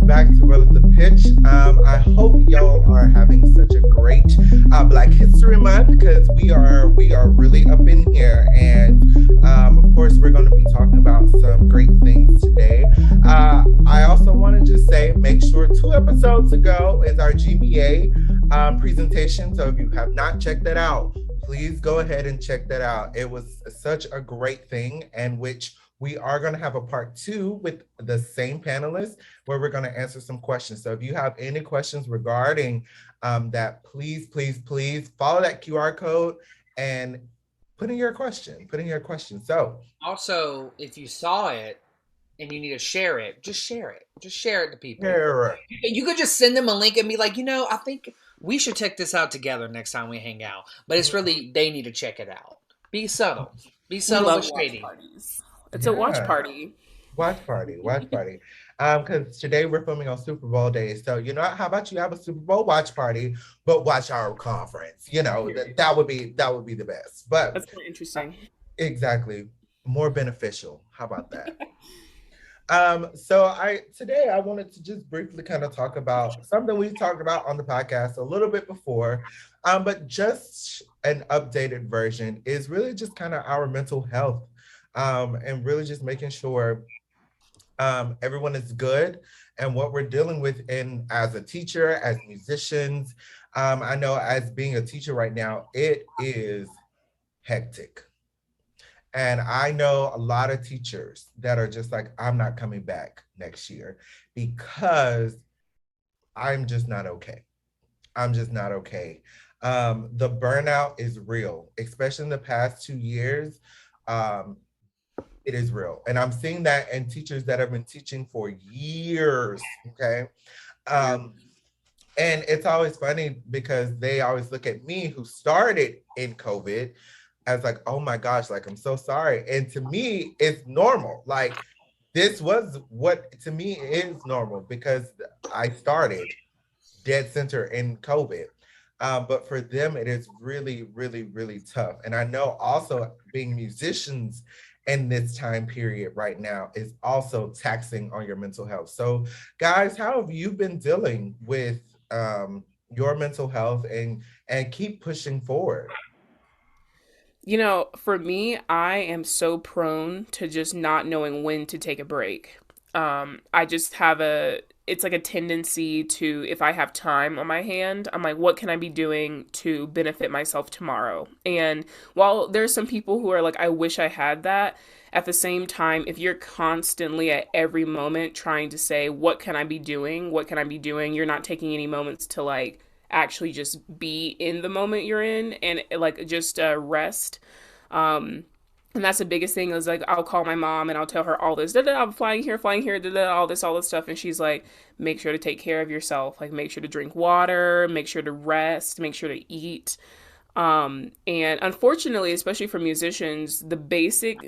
back to Relative Pitch. I hope y'all are having such a great Black History Month because we are really up in here, and of course we're going to be talking about some great things today. I also want to just say, make sure 2 episodes ago is our GBA presentation. So if you have not checked that out, please go ahead and check that out. It was such a great thing, and which we are going to have a part two with the same panelists where we're going to answer some questions. So if you have any questions regarding that, please follow that QR code and put in your question. Put in your question. So Also, if you saw it and you need to share it, just share it. Just share it to people. here, You could just send them a link and be like, I think we should check this out together next time we hang out. But it's really, they need to check it out. Be subtle. Be We subtle but love watch shady. parties. It's a watch yeah, party. watch party. Because today we're filming on Super Bowl day. So how about you have a Super Bowl watch party, but watch our conference? That would be the best. But That's more interesting. exactly, more beneficial. How about that? So today I wanted to just briefly kind of talk about something we talked about on the podcast a little bit before, but just an updated version is really just kind of our mental health, and really just making sure everyone is good and what we're dealing with in as a teacher, as musicians. I know as being a teacher right now, it is hectic. And I know a lot of teachers that are just like, I'm not coming back next year because I'm just not okay. I'm just not okay. The burnout is real, especially in the past 2 years. Um, it is real. And I'm seeing that in teachers that have been teaching for years. Okay. Um, and it's always funny because they always look at me who started in COVID as like, oh my gosh, like I'm so sorry. And to me, it's normal. Like this was what to me is normal because I started dead center in COVID. But for them, it is really, really, really tough. And I know also being musicians in this time period right now is also taxing on your mental health. So, guys, how have you been dealing with your mental health and keep pushing forward? For me, I am so prone to just not knowing when to take a break. I just have it's like a tendency to, if I have time on my hand, I'm like, what can I be doing to benefit myself tomorrow? And while there's some people who are like, I wish I had that, at the same time, if you're constantly at every moment trying to say, what can I be doing? What can I be doing? You're not taking any moments to like actually just be in the moment you're in and like just rest. Um, and that's the biggest thing is like I'll call my mom and I'll tell her all this. Da, da, I'm flying here, da, da, all this stuff, and she's like, make sure to take care of yourself. Like make sure to drink water, make sure to rest, make sure to eat. And unfortunately, especially for musicians, the basic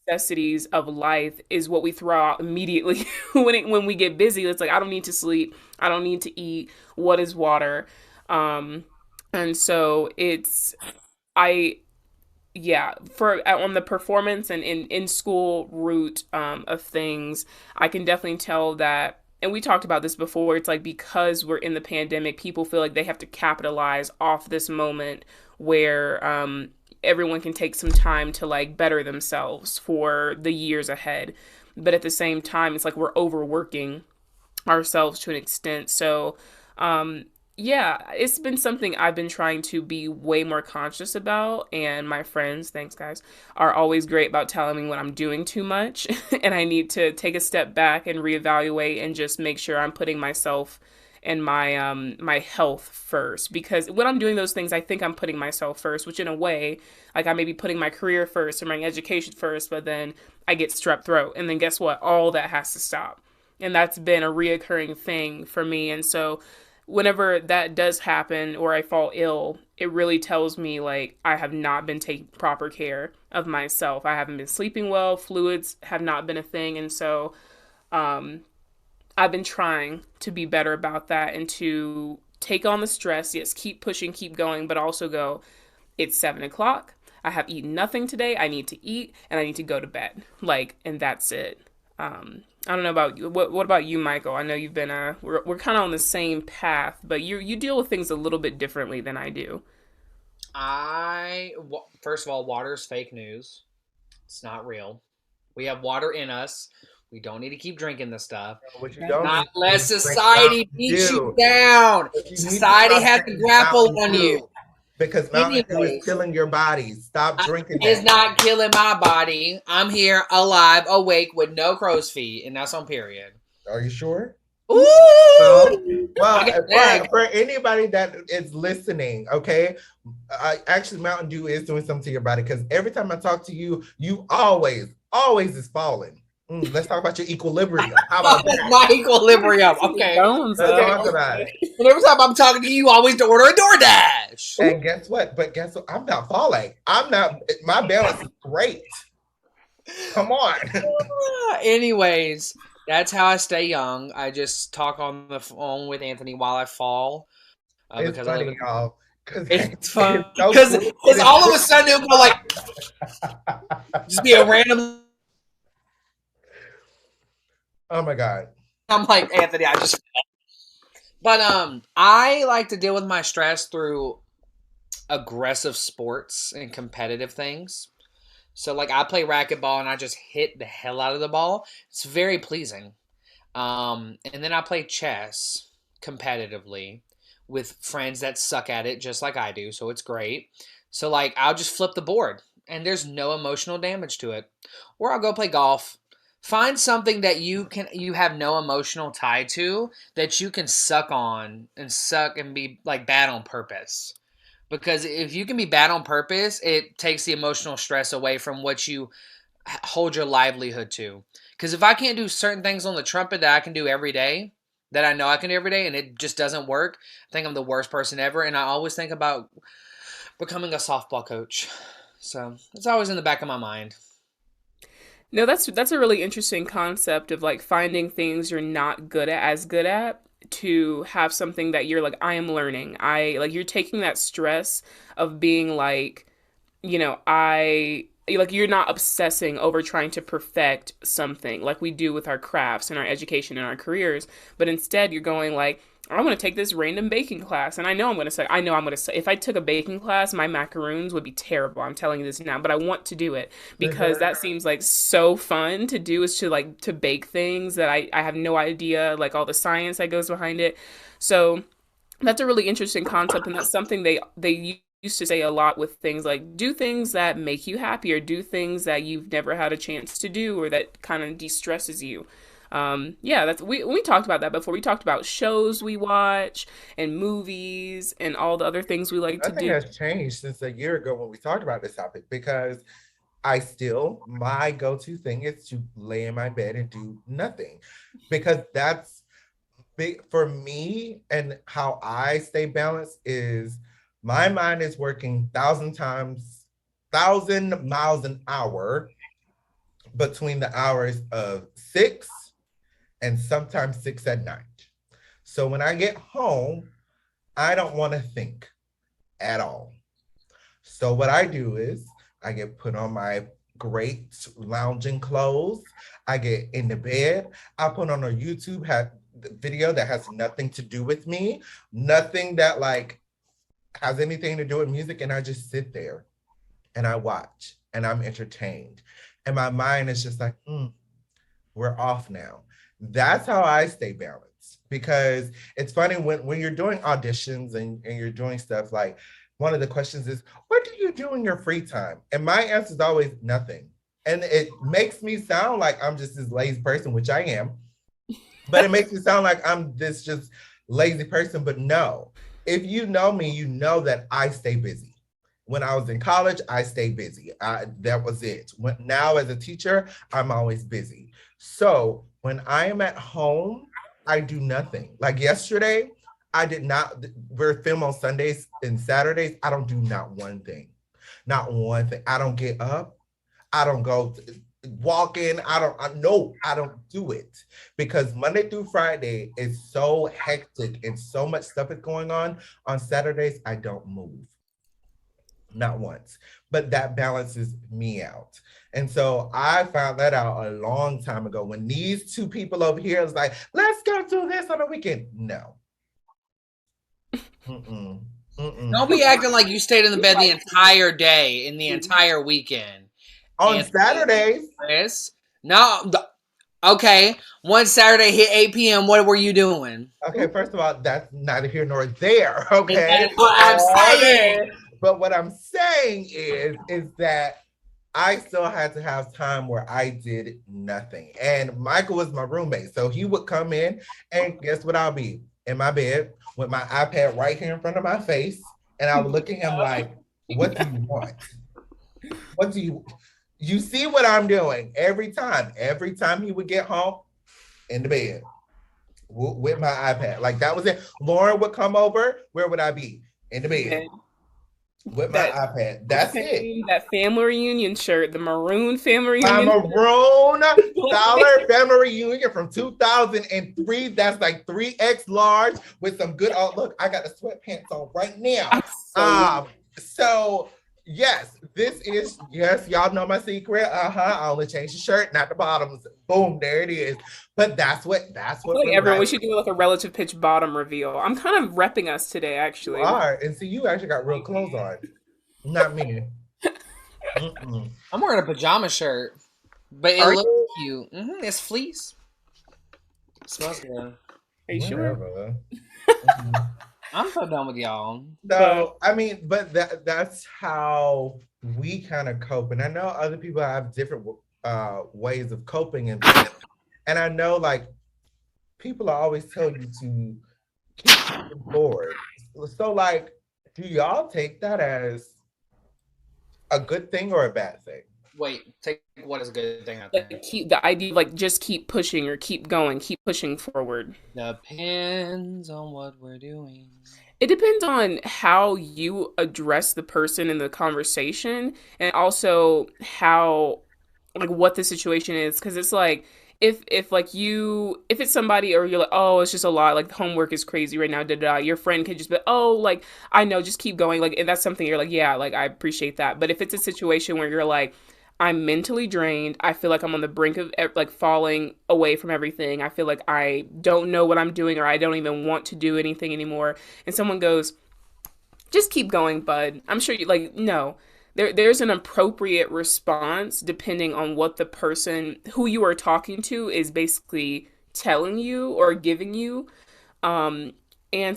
necessities of life is what we throw out immediately when we get busy. It's like I don't need to sleep, I don't need to eat. What is water? Um, and so it's I yeah, for on the performance and in school route of things, I can definitely tell that. And we talked about this before. It's like because we're in the pandemic, people feel like they have to capitalize off this moment where everyone can take some time to like better themselves for the years ahead. But at the same time, it's like we're overworking ourselves to an extent. So, yeah, it's been something I've been trying to be way more conscious about. And my friends, thanks guys, are always great about telling me when I'm doing too much and I need to take a step back and reevaluate and just make sure I'm putting myself and my health first, because when I'm doing those things I think I'm putting myself first, which in a way like I may be putting my career first or my education first, but then I get strep throat and then guess what, all that has to stop. And that's been a reoccurring thing for me. And so whenever that does happen or I fall ill, it really tells me like I have not been taking proper care of myself. I haven't been sleeping well, fluids have not been a thing. And so um, I've been trying to be better about that and to take on the stress. Yes, keep pushing, keep going, but also go, it's 7 o'clock. I have eaten nothing today. I need to eat and I need to go to bed. Like, and that's it. I don't know about you. What about you, Michael? I know you've been we're kind of on the same path, but you deal with things a little bit differently than I do. First of all, water is fake news. It's not real. We have water in us. We don't need to keep drinking this stuff. What you don't Not need to do unless is drink society Mountain beats you Dew. down. But you need to Society stop has to drinking grapple Mountain on Dew you. because Mountain Dew is Anyways, killing your body. Stop drinking it's that. not killing my body. I'm here alive, awake, with no crow's feet, and that's on period. Are you sure? Well, Ooh! I well, got legs. for anybody that is listening, okay, actually Mountain Dew is doing something to your body because every time I talk to you, you always is falling. Let's talk about your equilibrium. How about that? My equilibrium. Okay. Bones Let's up. talk about it. And every time I'm talking to you, you always order a DoorDash. And guess what? But guess what? I'm not falling. I'm not. My balance is great. Come on. Anyways, that's how I stay young. I just talk on the phone with Anthony while I fall It's because I live funny, in. y'all. Because It's fun so because cool. all of a sudden it'll go like just be a random. Oh my God. I'm like Anthony. I just. But I like to deal with my stress through aggressive sports and competitive things. So like I play racquetball and I just hit the hell out of the ball. It's very pleasing. And then I play chess competitively with friends that suck at it just like I do, so it's great. So like I'll just flip the board and there's no emotional damage to it. Or I'll go play golf. Find something that you have no emotional tie to that you can suck on and suck and be like bad on purpose. Because if you can be bad on purpose, it takes the emotional stress away from what you hold your livelihood to. Because if I can't do certain things on the trumpet that I can do every day, that I know I can do every day, and it just doesn't work, I think I'm the worst person ever. And I always think about becoming a softball coach. So it's always in the back of my mind. No, that's a really interesting concept of like finding things you're not good at as good at to have something that you're like I am learning. I like you're taking that stress of being like, I like you're not obsessing over trying to perfect something like we do with our crafts and our education and our careers, but instead you're going like I want to take this random baking class, and I know I'm going to say, if I took a baking class, my macaroons would be terrible. I'm telling you this now, but I want to do it because that seems like so fun to do is to like to bake things that I have no idea, like all the science that goes behind it. So that's a really interesting concept, and that's something they used to say a lot with things like do things that make you happy or do things that you've never had a chance to do or that kind of de-stresses you. Yeah, that's we talked about that before. We talked about shows we watch and movies and all the other things we like to Nothing do. has changed since a year ago when we talked about this topic because I still, my go-to thing is to lay in my bed and do nothing because that's big for me. And how I stay balanced is my mind is working 1,000 miles an hour between the hours of 6 and sometimes 6 at night. So when I get home, I don't want to think at all. So what I do is I get put on my great lounging clothes. I get in the bed. I put on a video that has nothing to do with me, nothing that like has anything to do with music, and I just sit there and I watch and I'm entertained. And my mind is just like, we're off now. That's how I stay balanced because it's funny when you're doing auditions and you're doing stuff like one of the questions is, what do you do in your free time? And my answer is always nothing. And it makes me sound like I'm just this lazy person, which I am, but it makes me sound like I'm this just lazy person. But no, if you know me, you know that I stay busy. When I was in college, I stayed busy. That was it. Now as a teacher, I'm always busy. So when I am at home, I do nothing. Like yesterday, I did not, we're film on Sundays and Saturdays. I don't do not one thing. Not one thing. I don't get up. I don't go walk in. I don't do it because Monday through Friday is so hectic and so much stuff is going on. On Saturdays, I don't move. not once, but that balances me out. And so I found that out a long time ago when these two people over here was like, let's go do this on the weekend. No. Mm-mm. Mm-mm. Don't be acting like you stayed in the bed the entire day and the entire weekend. On Saturdays. Chris, no. Okay. One Saturday hit 8 p.m. What were you doing? Okay, first of all, that's neither here nor there. Okay. That's what I'm saying. But what I'm saying is that I still had to have time where I did nothing. And Michael was my roommate. So he would come in and guess what I'll be? In my bed with my iPad right here in front of my face. And I would look at him like, what do you want? What do you see what I'm doing every time? Every time he would get home, in the bed with my iPad. Like that was it. Lauren would come over. Where would I be? In the bed. With my iPad. That's it. That family reunion shirt, the maroon family reunion. My maroon dollar family reunion from 2003. That's like 3X large with some good. Oh, look, I got the sweatpants on right now. So yes, this is, yes, y'all know my secret. I only change the shirt, not the bottoms. Boom, there it is. But that's what like everyone, we should do like a relative pitch bottom reveal. I'm kind of repping us today, actually. You are, and see, you actually got real clothes on. Not me. I'm wearing a pajama shirt, but it looks cute. It's fleece. It smells good. Are you sure? I'm so done with y'all. So, I mean, but that's how we kind of cope. And I know other people have different ways of coping. And I know, like, people always tell you to keep moving forward. So, like, do y'all take that as a good thing or a bad thing? Wait, take what is a good thing? Like, keep the idea of like just keep pushing or keep going, keep pushing forward. Depends on what we're doing. It depends on how you address the person in the conversation, and also how, like, what the situation is. Because it's like if it's somebody, or you're like, oh, it's just a lot, like homework is crazy right now, your friend could just be, oh, like, I know, just keep going, like, and that's something you're like, yeah, like, I appreciate that. But if it's a situation where you're like, I'm mentally drained, I feel like I'm on the brink of like falling away from everything, I feel like I don't know what I'm doing, or I don't even want to do anything anymore, and someone goes, just keep going, bud, I'm sure you, like, no. There's an appropriate response depending on what the person who you are talking to is basically telling you or giving you. And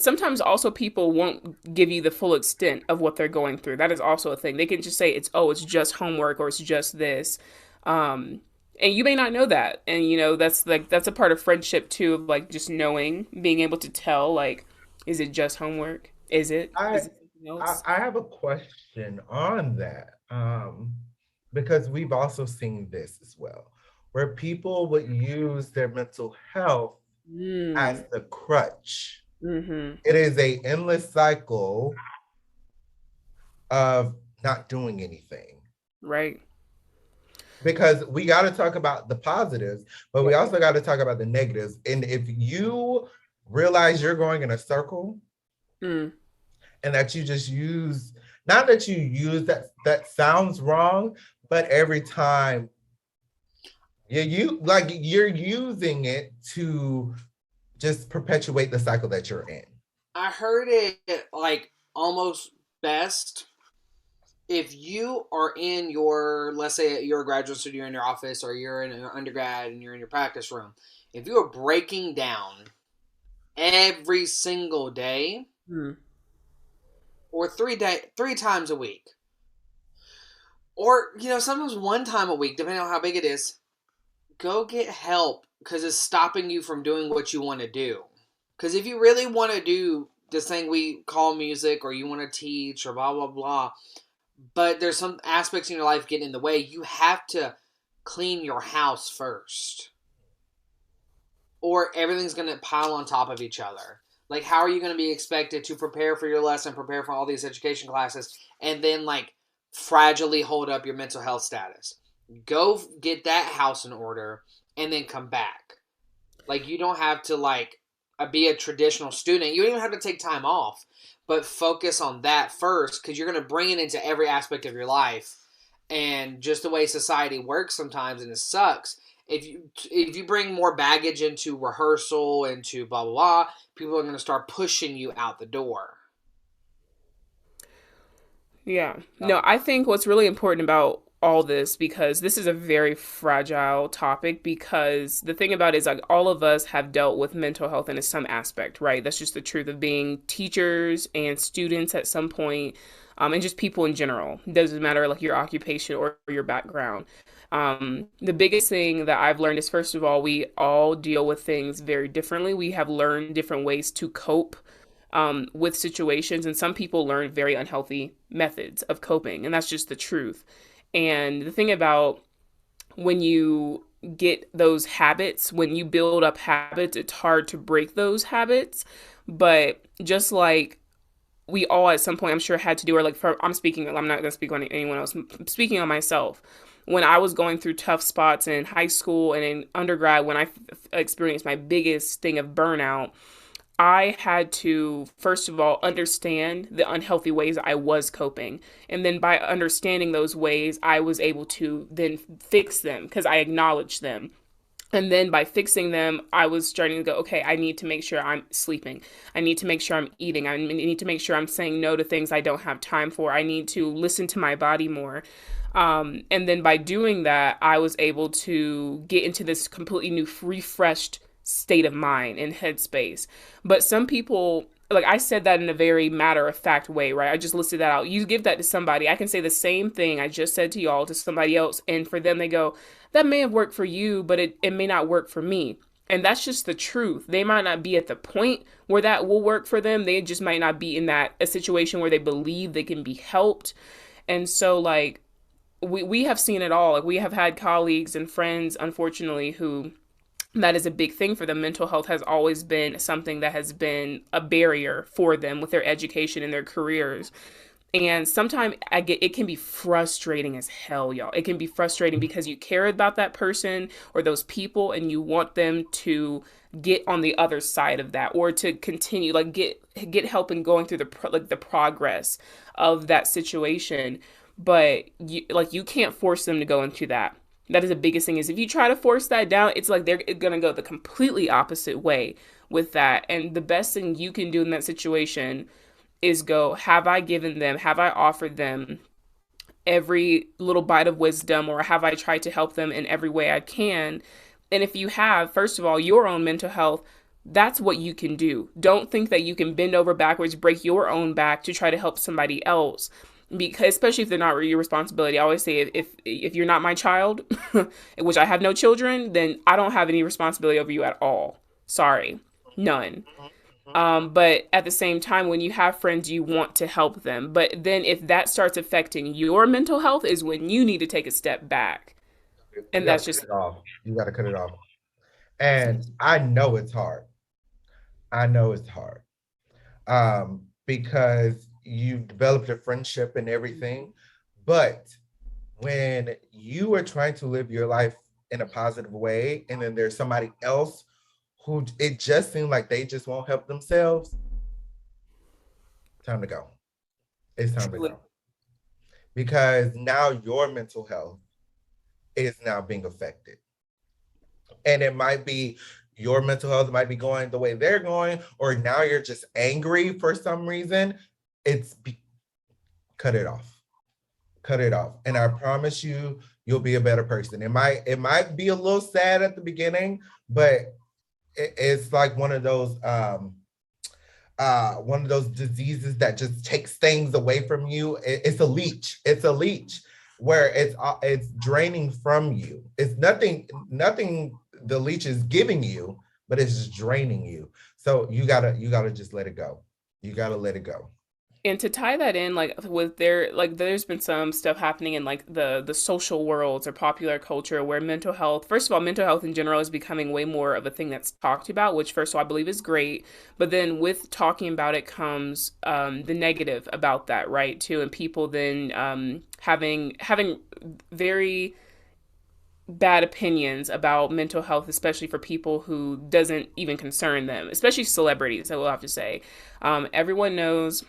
sometimes also people won't give you the full extent of what they're going through. That is also a thing. They can just say it's just homework, or it's just this. And you may not know that. And, you know, that's a part of friendship too, of like just knowing, being able to tell, like, is it just homework? Is it something else? I have a question on that, because we've also seen this as well, where people would use their mental health as the crutch. It is an endless cycle of not doing anything. Right. Because we got to talk about the positives, but we also got to talk about the negatives. And if you realize you're going in a circle, and that you just use, not that you use that sounds wrong, but every time you're using it to just perpetuate the cycle that you're in. I heard it like almost best if you are in your, let's say you're a graduate student, you're in your office, or you're in an undergrad and you're in your practice room. If you are breaking down every single day, or 3 times a week, or, you know, sometimes 1 time a week, depending on how big it is, go get help, because it's stopping you from doing what you want to do. Because if you really want to do this thing we call music, or you want to teach, or blah, blah, blah, but there's some aspects in your life getting in the way, you have to clean your house first, or everything's going to pile on top of each other. Like, how are you going to be expected to prepare for your lesson, prepare for all these education classes, and then, like, fragilely hold up your mental health status? Go get that house in order, and then come back. Like, you don't have to, like, be a traditional student. You don't even have to take time off. but focus on that first, because you're going to bring it into every aspect of your life. And just the way society works sometimes, and it sucks. If you bring more baggage into rehearsal, into blah blah blah, people are going to start pushing you out the door. Yeah. No, I think what's really important about all this, because this is a very fragile topic, because the thing about it is like all of us have dealt with mental health in some aspect, right? That's just the truth of being teachers and students at some point, and just people in general. It doesn't matter like your occupation or your background. The biggest thing that I've learned is, first of all, we all deal with things very differently. We have learned different ways to cope with situations, and some people learn very unhealthy methods of coping, and that's just the truth. And the thing about when you get those habits, when you build up habits, it's hard to break those habits. But just like we all at some point, I'm sure, had to do, or like for, I'm speaking, I'm not going to speak on anyone else, I'm speaking on myself. When I was going through tough spots in high school and in undergrad, when I experienced my biggest thing of burnout, I had to, first of all, understand the unhealthy ways I was coping. And then by understanding those ways, I was able to then fix them because I acknowledged them. And then by fixing them, I was starting to go, okay, I need to make sure I'm sleeping. I need to make sure I'm eating. I need to make sure I'm saying no to things I don't have time for. I need to listen to my body more. And then by doing that, I was able to get into this completely new, refreshed state of mind and headspace. But some people, like I said that in a very matter of fact way, right? I just listed that out. You give that to somebody, I can say the same thing I just said to y'all to somebody else. And for them, they go, that may have worked for you, but it may not work for me. And that's just the truth. They might not be at the point where that will work for them. They just might not be in that a situation where they believe they can be helped. And so like we have seen it all. Like we have had colleagues and friends, unfortunately, who that is a big thing for them. Mental health has always been something that has been a barrier for them with their education and their careers. And sometimes I get it can be frustrating as hell, y'all. It can be frustrating because you care about that person or those people and you want them to get on the other side of that or to continue like get help in going through the progress of that situation. But you can't force them to go into that. That is the biggest thing is if you try to force that down, it's like they're going to go the completely opposite way with that. And the best thing you can do in that situation is go, have I offered them every little bite of wisdom or have I tried to help them in every way I can? And if you have, first of all, your own mental health, that's what you can do. Don't think that you can bend over backwards, break your own back to try to help somebody else because especially if they're not your responsibility. I always say if you're not my child, which I have no children, then I don't have any responsibility over you at all. Sorry, none. But at the same time, when you have friends, you want to help them. But then if that starts affecting your mental health is when you need to take a step back. You And gotta that's cut just, it off. You gotta cut it off. And I know it's hard. I know it's hard. Because you've developed a friendship and everything. But when you are trying to live your life in a positive way, and then there's somebody else who it just seems like they just won't help themselves, time to go. It's time to truly. go. Because now your mental health is now being affected. And it might be your mental health might be going the way they're going, or now you're just angry for some reason. It's cut it off. Cut it off. And I promise you, you'll be a better person. It might be a little sad at the beginning, but it's like one of those diseases that just takes things away from you. It's a leech. It's a leech where it's draining from you. It's nothing the leech is giving you, but it's just draining you. So you gotta just let it go. You gotta let it go. And to tie that in, like with their like, there's been some stuff happening in like the social worlds or popular culture where mental health, first of all, mental health in general is becoming way more of a thing that's talked about, which first of all I believe is great. But then with talking about it comes the negative about that, right? Too, and people then having very bad opinions about mental health, especially for people who doesn't even concern them, especially celebrities. I will have to say, everyone knows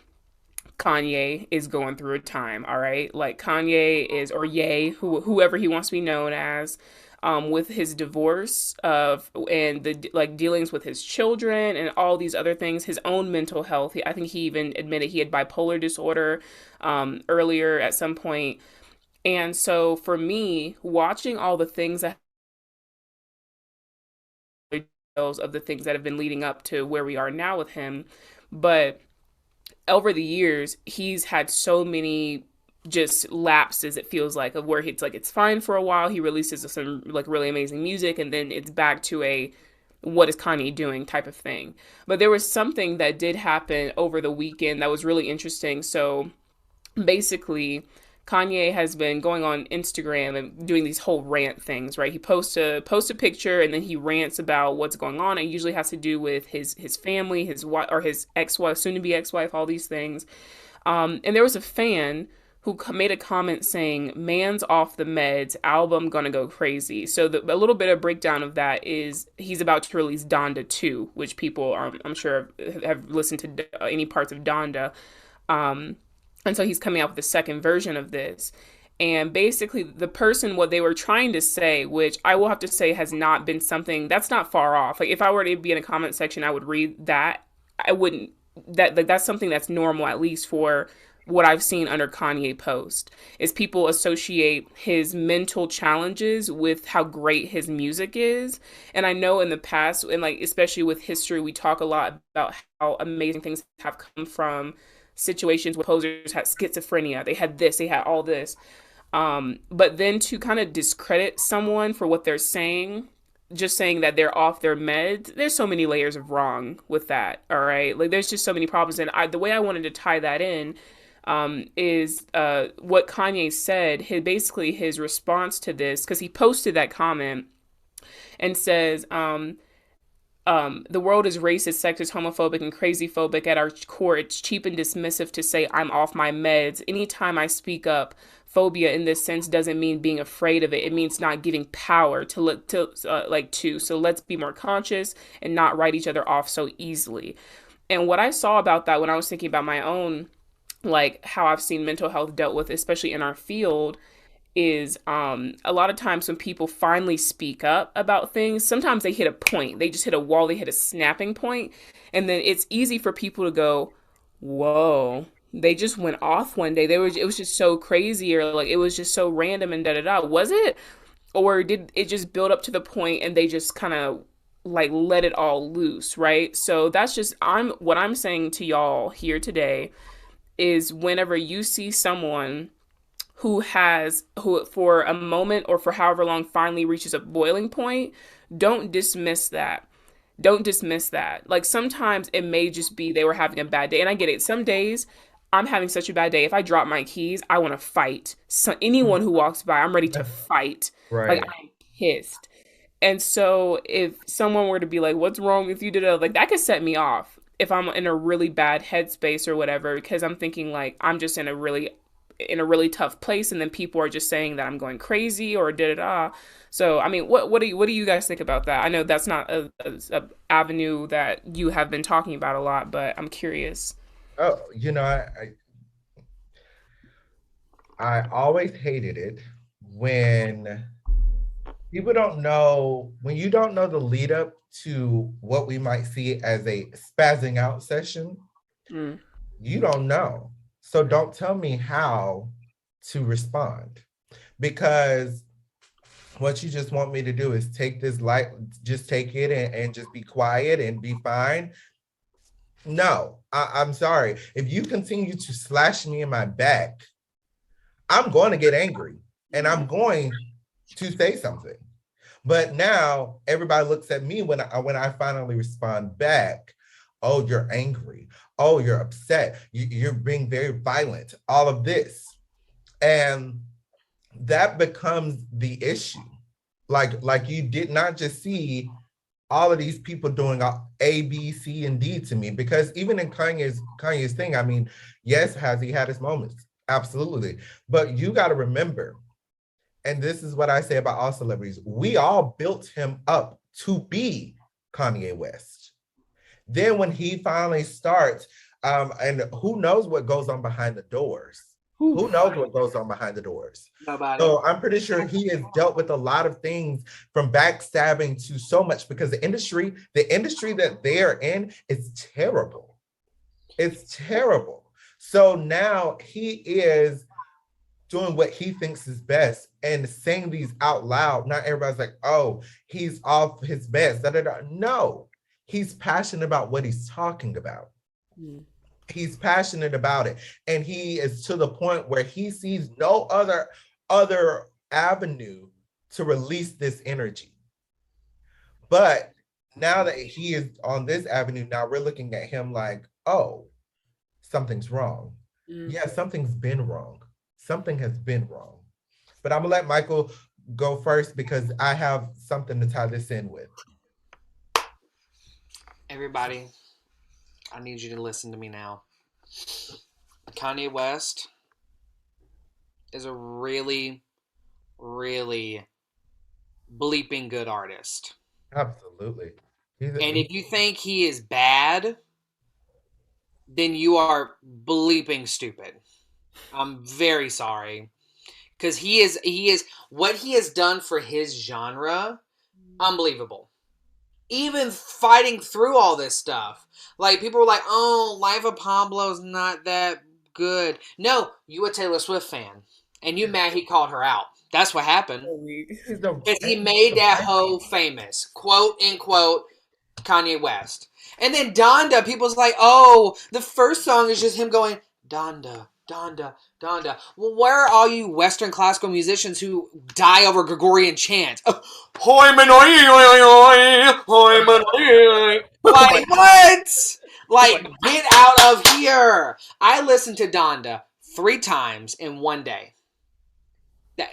Kanye is going through a time, all right? Like Kanye is, or Ye, whoever he wants to be known as, with his divorce of and the like dealings with his children and all these other things, his own mental health. I think he even admitted he had bipolar disorder earlier at some point. And so for me, watching all the things that of the things that have been leading up to where we are now with him, but over the years, he's had so many just lapses, it feels like, of where it's like it's fine for a while, he releases some like really amazing music, and then it's back to a what is Kanye doing type of thing. But there was something that did happen over the weekend that was really interesting. So basically, Kanye has been going on Instagram and doing these whole rant things, right? He posts a picture and then he rants about what's going on. It usually has to do with his family, his wife or his ex-wife, soon to be ex-wife, all these things. And there was a fan who made a comment saying, "Man's off the meds, album gonna go crazy." So a little bit of breakdown of that is he's about to release Donda 2, which people I'm sure have listened to any parts of Donda. Um, and so he's coming out with the second version of this. And basically, the person, what they were trying to say, which I will have to say has not been something that's not far off. Like, if I were to be in a comment section, I would read that. I wouldn't, that like, that's something that's normal, at least for what I've seen under Kanye post, is people associate his mental challenges with how great his music is. And I know in the past, and like, especially with history, we talk a lot about how amazing things have come from situations where composers had schizophrenia, they had this, they had all this. But then to kind of discredit someone for what they're saying, just saying that they're off their meds, there's so many layers of wrong with that. All right, like there's just so many problems. And the way I wanted to tie that in is what Kanye said. Basically his response to this, because he posted that comment and says, the world is racist, sexist, homophobic, and crazy phobic at our core. It's cheap and dismissive to say I'm off my meds. Anytime I speak up, phobia in this sense doesn't mean being afraid of it. It means not giving power to look to. So let's be more conscious and not write each other off so easily. And what I saw about that when I was thinking about my own, like how I've seen mental health dealt with, especially in our field, is a lot of times when people finally speak up about things, sometimes they hit a point, they just hit a wall, they hit a snapping point, and then it's easy for people to go, whoa, they just went off one day, it was just so crazy, or like it was just so random and da da da. Was it, or did it just build up to the point and they just kind of like let it all loose, right? So that's just what I'm saying to y'all here today is, whenever you see someone who for a moment or for however long finally reaches a boiling point, don't dismiss that. Don't dismiss that. Like, sometimes it may just be they were having a bad day. And I get it. Some days I'm having such a bad day. If I drop my keys, I want to fight. So anyone who walks by, I'm ready to fight. Right. Like, I'm pissed. And so if someone were to be like, what's wrong with you? Like, that could set me off if I'm in a really bad headspace or whatever, because I'm thinking like I'm just in a really tough place, and then people are just saying that I'm going crazy or da da da. So I mean, what do you guys think about that? I know that's not a avenue that you have been talking about a lot, but I'm curious. Oh, I always hated it when people don't know, when you don't know the lead up to what we might see as a spazzing out session. You don't know. So don't tell me how to respond, because what you just want me to do is take this light, just take it and just be quiet and be fine. No, I'm sorry. If you continue to slash me in my back, I'm going to get angry and I'm going to say something. But now everybody looks at me when I finally respond back. Oh, you're angry. Oh, you're upset. You're being very violent. All of this. And that becomes the issue. Like you did not just see all of these people doing A, B, C, and D to me, because even in Kanye's thing, I mean, yes, has he had his moments? Absolutely. But you got to remember, and this is what I say about all celebrities, we all built him up to be Kanye West. Then when he finally starts, And who knows what goes on behind the doors? Who knows what goes on behind the doors? Nobody. So I'm pretty sure he has dealt with a lot of things, from backstabbing to so much, because the industry that they are in is terrible. It's terrible. So now he is doing what he thinks is best and saying these out loud. Not everybody's like, oh, he's off his best. Da, da, da. No, he's passionate about what he's talking about. He's passionate about it. And he is to the point where he sees no other avenue to release this energy. But now that he is on this avenue, now we're looking at him like, oh, something's wrong. Yeah, something's been wrong. Something has been wrong. But I'm gonna let Michael go first because I have something to tie this in with. Everybody, I need you to listen to me now. Kanye West is a really, really bleeping good artist. Absolutely. And if you think he is bad, then you are bleeping stupid. I'm very sorry. Because he is what he has done for his genre, unbelievable. Even fighting through all this stuff. Like, people were like, oh, Life of Pablo's not that good. No, you a Taylor Swift fan. And you mad he called her out. That's what happened. Because he made that hoe famous. Quote, unquote, Kanye West. And then Donda, people's like, oh, the first song is just him going, Donda, Donda, Donda. Well, where are all you Western classical musicians who die over Gregorian chant? Like, what? Like, get out of here. I listened to Donda 3 times in one day.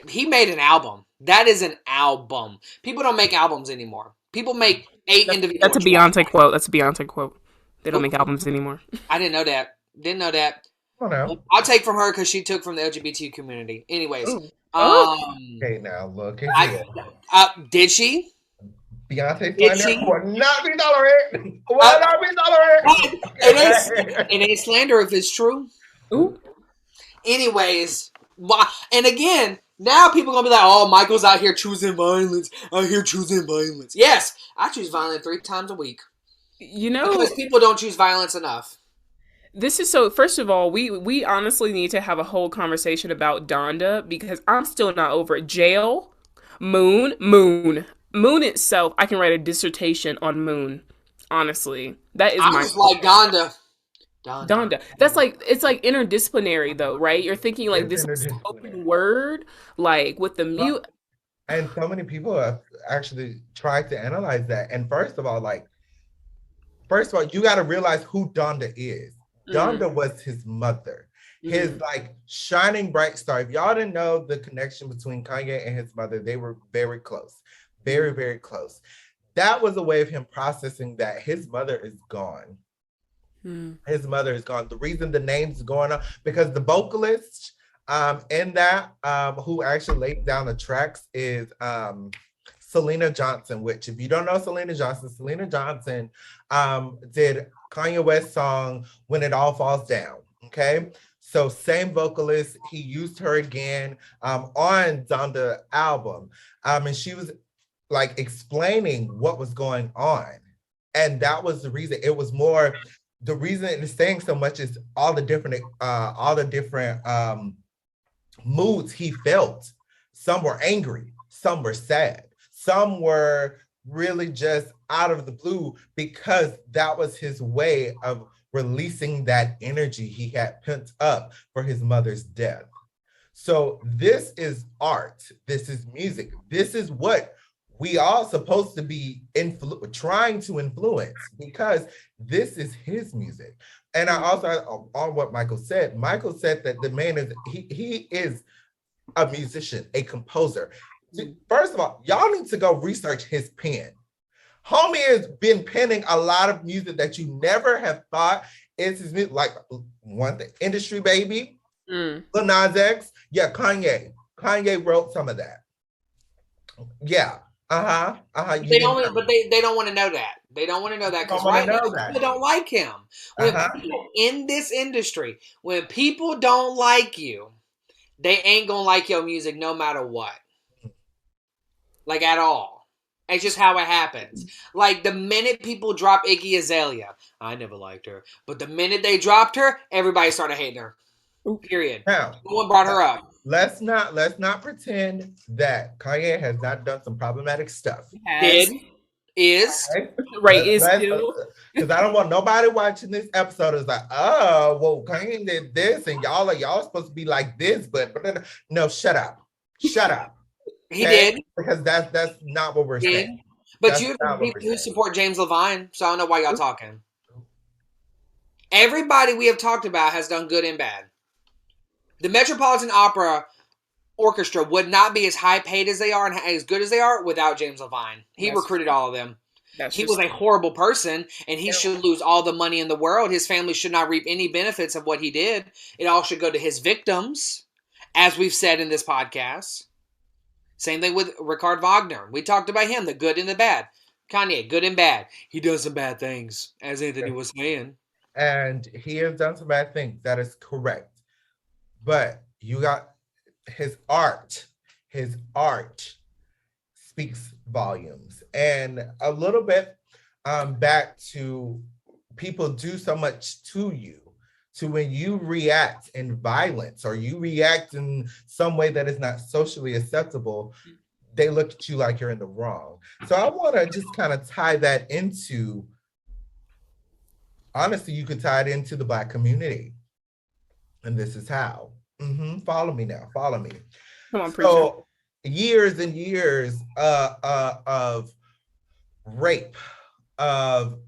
He made an album. That is an album. People don't make albums anymore. People make 8 individual That's a Beyonce quote. That's a Beyonce quote. They don't make albums anymore. I didn't know that. Didn't know that. Oh, no. I'll take from her because she took from the LGBT community. Anyways. Okay, now look. Did she? Beyonce slander will not be tolerated. Will not be tolerated. It ain't slander if it's true. Ooh. Anyways, and again, now people are going to be like, oh, Michael's out here choosing violence. Out here choosing violence. Yes, I choose violence 3 times a week. You know, because people don't choose violence enough. This is so. First of all, we honestly need to have a whole conversation about Donda because I'm still not over it. Jail, Moon itself. I can write a dissertation on Moon. Honestly, that is I just like Donda. That's like, it's like interdisciplinary though, right? You're thinking like this is spoken word, like with the mute. And so many people have actually tried to analyze that. And first of all, you got to realize who Donda is. Donda was his mother, his like shining bright star. If y'all didn't know the connection between Kanye and his mother, they were very close, very, very close. That was a way of him processing that his mother is gone. His mother is gone. The reason the name's going on, because the vocalist in that, who actually laid down the tracks is Selena Johnson, which if you don't know Selena Johnson did Kanye West's song When It All Falls Down. Okay. So same vocalist, he used her again on Donda album. And she was like explaining what was going on. And that was the reason. It was more, the reason it's saying so much is all the different moods he felt. Some were angry, some were sad, some were really just out of the blue, because that was his way of releasing that energy he had pent up for his mother's death. So this is art, this is music, this is what we all supposed to be trying to influence, because this is his music. And I also, on what Michael said that the man is, he is a musician, a composer. First of all, y'all need to go research his pen. Homie has been penning a lot of music that you never have thought is his music. Like one thing, Industry Baby, Lil Nas X, yeah, Kanye wrote some of that. Yeah, You didn't But they don't want to know that. They don't want to know that because want to right now know that. people don't like him. When people in this industry, when people don't like you, they ain't gonna like your music no matter what. Like at all. It's just how it happens. Like the minute people drop Iggy Azalea, I never liked her. But the minute they dropped her, everybody started hating her. Period. Now, No one brought her up. let's not pretend that Kanye has not done some problematic stuff. Has. Is. Okay? Right, is too. Because I don't want nobody watching this episode is like, oh, well, Kanye did this and y'all supposed to be like this, but no, shut up. Shut up. He did. Because that's not what we're saying. But you who support James Levine, so I don't know why y'all talking. Everybody we have talked about has done good and bad. The Metropolitan Opera Orchestra would not be as high paid as they are and as good as they are without James Levine. He recruited all of them. He was a horrible person, and he should lose all the money in the world. His family should not reap any benefits of what he did. It all should go to his victims, as we've said in this podcast. Same thing with Richard Wagner. We talked about him, the good and the bad. Kanye, good and bad. He does some bad things, as Anthony was saying. And he has done some bad things. That is correct. But you got his art. His art speaks volumes. And a little bit back to people do so much to you. To when you react in violence or you react in some way that is not socially acceptable, they look at you like you're in the wrong. So I want to just kind of tie that into, honestly, you could tie it into the Black community. And this is how. Follow me now. Follow me. Come on, so years and years of rape, of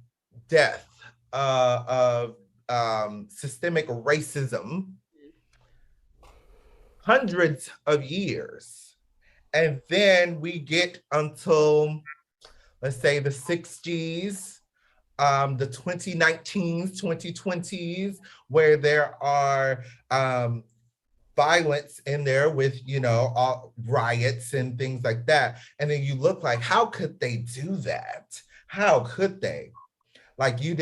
death, of systemic racism, hundreds of years. And then we get until, let's say, the 60s, the 2019s, 2020s, where there are violence in there with, all riots and things like that. And then you look like, how could they do that? How could they? Like you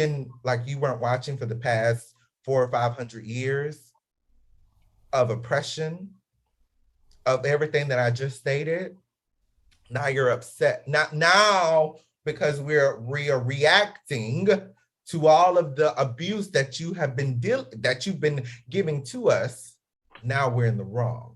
weren't watching for the past 400 or 500 years of oppression, of everything that I just stated. Now you're upset. Not now, because we are reacting to all of the abuse that you have been that you've been giving to us. Now we're in the wrong.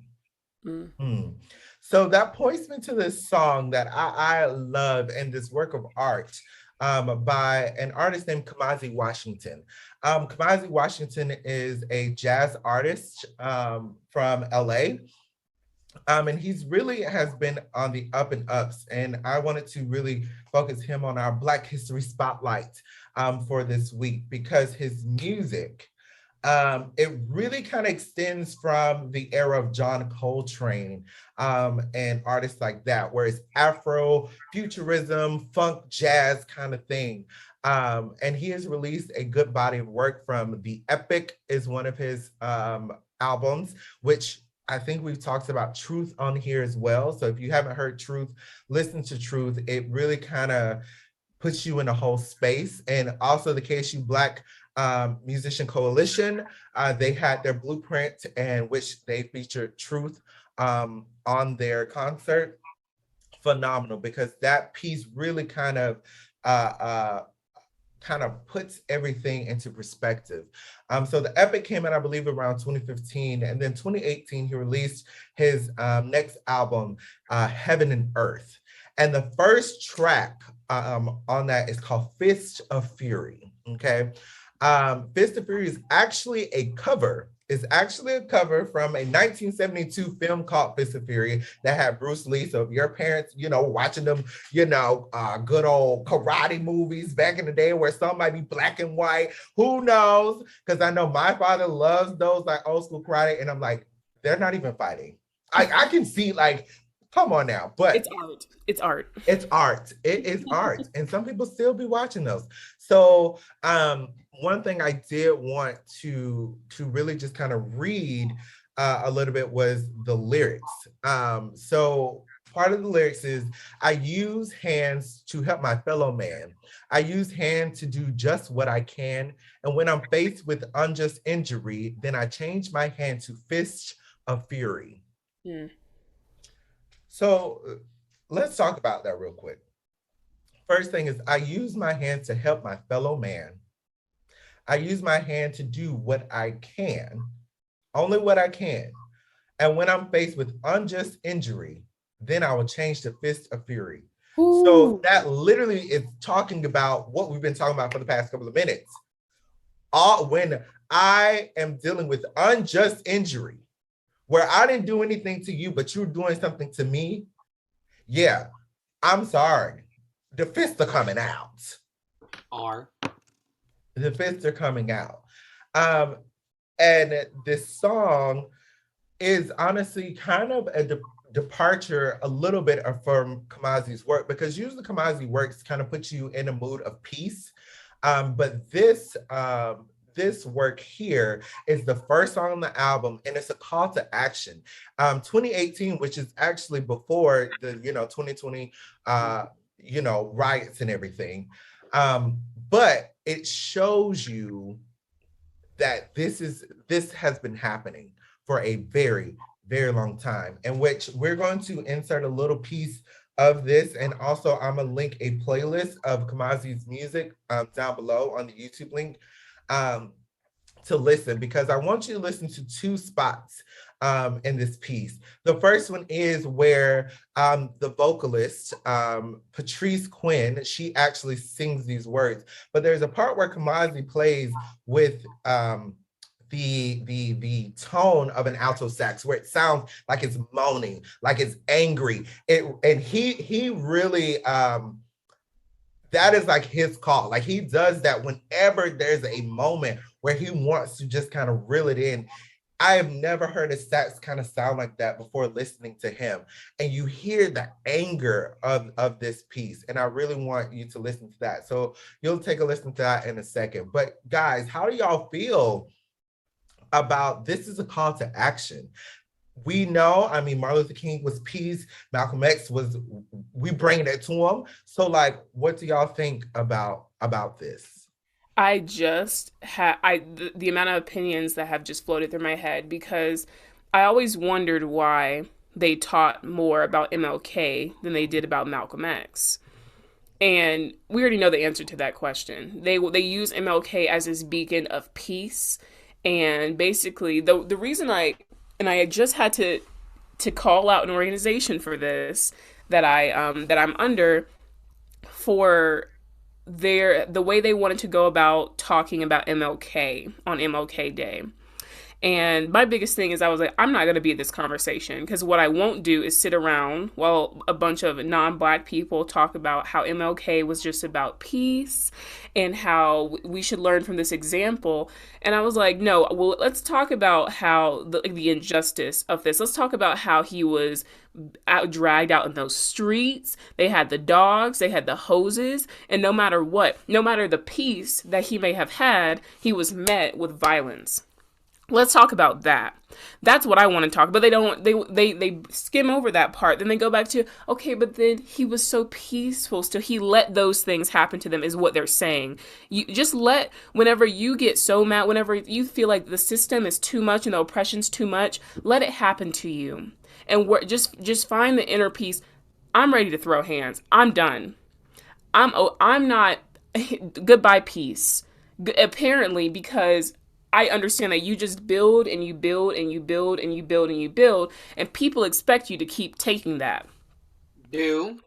So that points me to this song that I love and this work of art by an artist named Kamasi Washington. Kamasi Washington is a jazz artist from LA. And he's really has been on the up and ups. And I wanted to really focus him on our Black History Spotlight for this week, because his music, it really kind of extends from the era of John Coltrane and artists like that, where it's Afro, futurism, funk, jazz kind of thing. And he has released a good body of work from The Epic is one of his albums, which I think we've talked about Truth on here as well. So if you haven't heard Truth, listen to Truth. It really kind of puts you in a whole space. And also the KSU Black Musician Coalition, they had their blueprint in which they featured Truth on their concert. Phenomenal, because that piece really kind of puts everything into perspective. So The Epic came out, I believe, around 2015. And then 2018, he released his next album, Heaven and Earth. And the first track on that is called Fist of Fury, okay? Fist of Fury is actually a cover. It's actually a cover from a 1972 film called Fist of Fury that had Bruce Lee. So if your parents, watching them, good old karate movies back in the day where some might be black and white, who knows? Because I know my father loves those like old school karate, and I'm like, they're not even fighting. I can see like, come on now, but it's art. It's art. It's art. It is art, and some people still be watching those. So one thing I did want to really just kind of read a little bit was the lyrics. So part of the lyrics is, I use hands to help my fellow man. I use hands to do just what I can. And when I'm faced with unjust injury, then I change my hand to fist of fury. Mm. So let's talk about that real quick. First thing is, I use my hand to help my fellow man. I use my hand to do what I can, only what I can. And when I'm faced with unjust injury, then I will change to fist of fury. So Ooh. that literally is talking about what we've been talking about for the past couple of minutes. When I am dealing with unjust injury, where I didn't do anything to you, but you're doing something to me, yeah, I'm sorry. The fists are coming out. Are. The fists are coming out. And this song is honestly kind of a departure a little bit from Kamasi's work, because usually Kamasi works kind of puts you in a mood of peace. But this work here is the first song on the album, and it's a call to action. 2018, which is actually before the 2020 riots and everything. But it shows you that this has been happening for a very, very long time, in which we're going to insert a little piece of this. And also I'm gonna link a playlist of Kamasi's music down below on the YouTube link to listen, because I want you to listen to two spots in this piece. The first one is where the vocalist, Patrice Quinn, she actually sings these words, but there's a part where Kamasi plays with the tone of an alto sax, where it sounds like it's moaning, like it's angry. And he really that is like his call. Like, he does that whenever there's a moment where he wants to just kind of reel it in. I have never heard a sax kind of sound like that before listening to him. And you hear the anger of this piece. And I really want you to listen to that. So you'll take a listen to that in a second. But guys, how do y'all feel about this? Is a call to action? We know, I mean, Martin Luther King was peace, Malcolm X was, we bringing it to him. So like, what do y'all think about this? I just had the amount of opinions that have just floated through my head, because I always wondered why they taught more about MLK than they did about Malcolm X. And we already know the answer to that question. They use MLK as this beacon of peace, and basically the reason I just had to call out an organization for this that I'm under, for the way they wanted to go about talking about MLK on MLK Day. And my biggest thing is, I was like, I'm not going to be at this conversation, because what I won't do is sit around while a bunch of non-Black people talk about how MLK was just about peace and how we should learn from this example. And I was like, no, well, let's talk about how the injustice of this. Let's talk about how he was dragged out in those streets. They had the dogs, they had the hoses, and no matter what, no matter the peace that he may have had, he was met with violence. Let's talk about that. That's what I want to talk about. They don't, they skim over that part. Then they go back to, okay, but then he was so peaceful. So he let those things happen to them, is what they're saying. You just whenever you get so mad, whenever you feel like the system is too much and the oppression's too much, let it happen to you. And just find the inner peace. I'm ready to throw hands. I'm done. I'm not, goodbye peace. Apparently, because I understand that you just build and you build and you build and you build and you build, and people expect you to keep taking that. Do.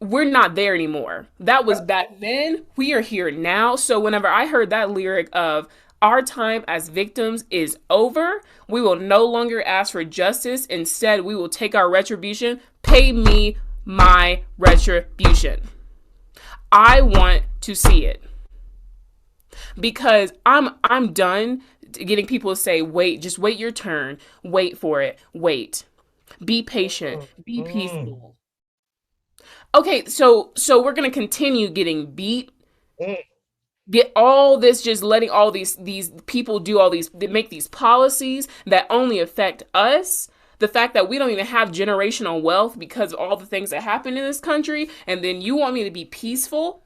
We're not there anymore. That was back then. We are here now. So whenever I heard that lyric of our time as victims is over, we will no longer ask for justice. Instead, we will take our retribution. Pay me my retribution. I want to see it. Because I'm done getting people to say, wait, just wait your turn, wait for it, wait, be patient, be peaceful. Okay, so we're gonna continue getting beat, get all this, just letting all these people do all these, they make these policies that only affect us. The fact that we don't even have generational wealth because of all the things that happen in this country, and then you want me to be peaceful?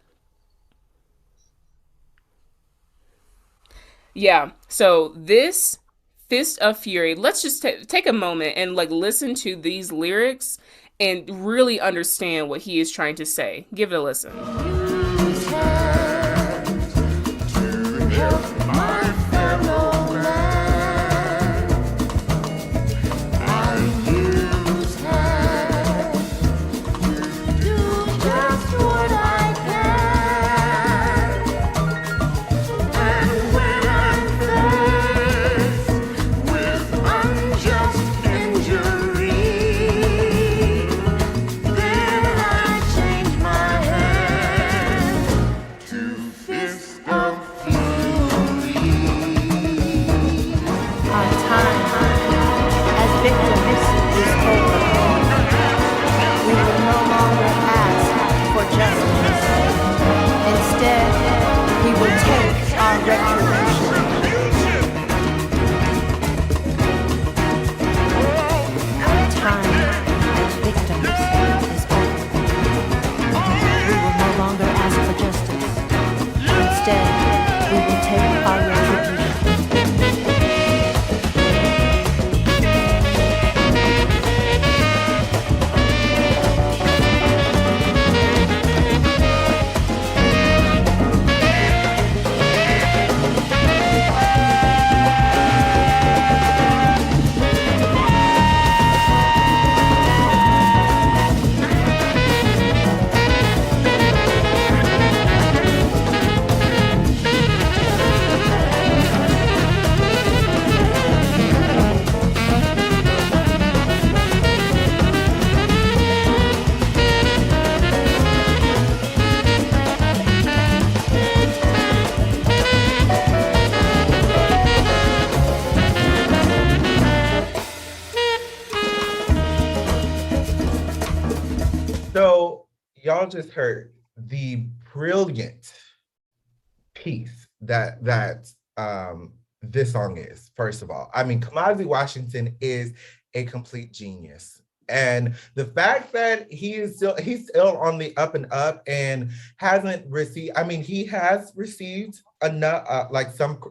Yeah. So this Fist of Fury, let's just take a moment and like listen to these lyrics and really understand what he is trying to say. Give it a listen. So y'all just heard the brilliant piece that this song is. First of all, I mean, Kamasi Washington is a complete genius. And the fact that he's still on the up and up and hasn't received, I mean, he has received enough, like some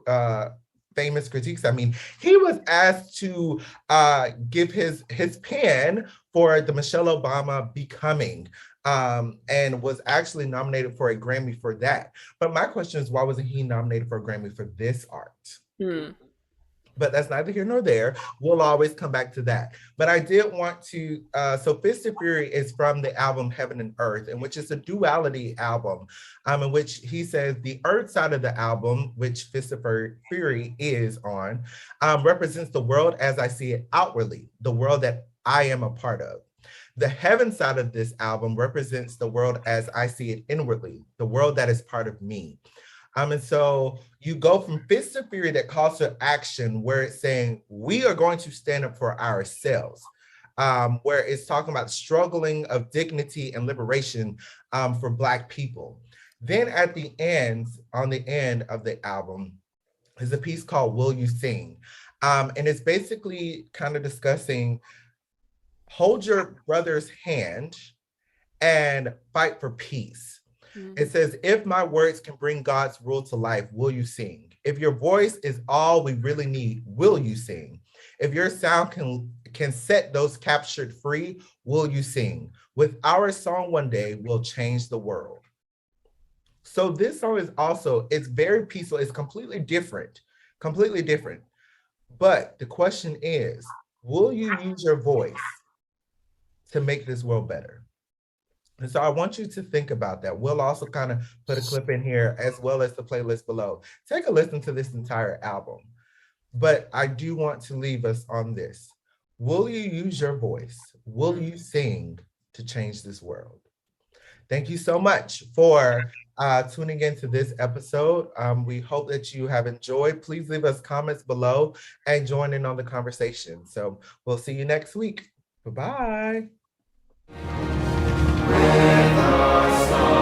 famous critiques. I mean, he was asked to give his pen for the Michelle Obama Becoming, and was actually nominated for a Grammy for that. But my question is, why wasn't he nominated for a Grammy for this art? But that's neither here nor there. We'll always come back to that. But I did want to, so Fist of Fury is from the album Heaven and Earth, in which is a duality album, in which he says the earth side of the album, which Fist of Fury is on, represents the world as I see it outwardly, the world that I am a part of. The heaven side of this album represents the world as I see it inwardly, the world that is part of me. And so you go from Fist of Fury that calls to action, where it's saying we are going to stand up for ourselves, where it's talking about struggling of dignity and liberation for Black people. Then at the end, on the end of the album, is a piece called Will You Sing? And it's basically kind of discussing hold your brother's hand and fight for peace. It says, if my words can bring God's rule to life, will you sing? If your voice is all we really need, will you sing? If your sound can set those captured free, will you sing? With our song one day, we'll change the world. So this song is also, it's very peaceful. It's completely different. But the question is, will you use your voice to make this world better? And so I want you to think about that. We'll also kind of put a clip in here as well as the playlist below. Take a listen to this entire album. But I do want to leave us on this. Will you use your voice? Will you sing to change this world? Thank you so much for tuning into this episode. We hope that you have enjoyed. Please leave us comments below and join in on the conversation. So we'll see you next week. Bye-bye. With a song.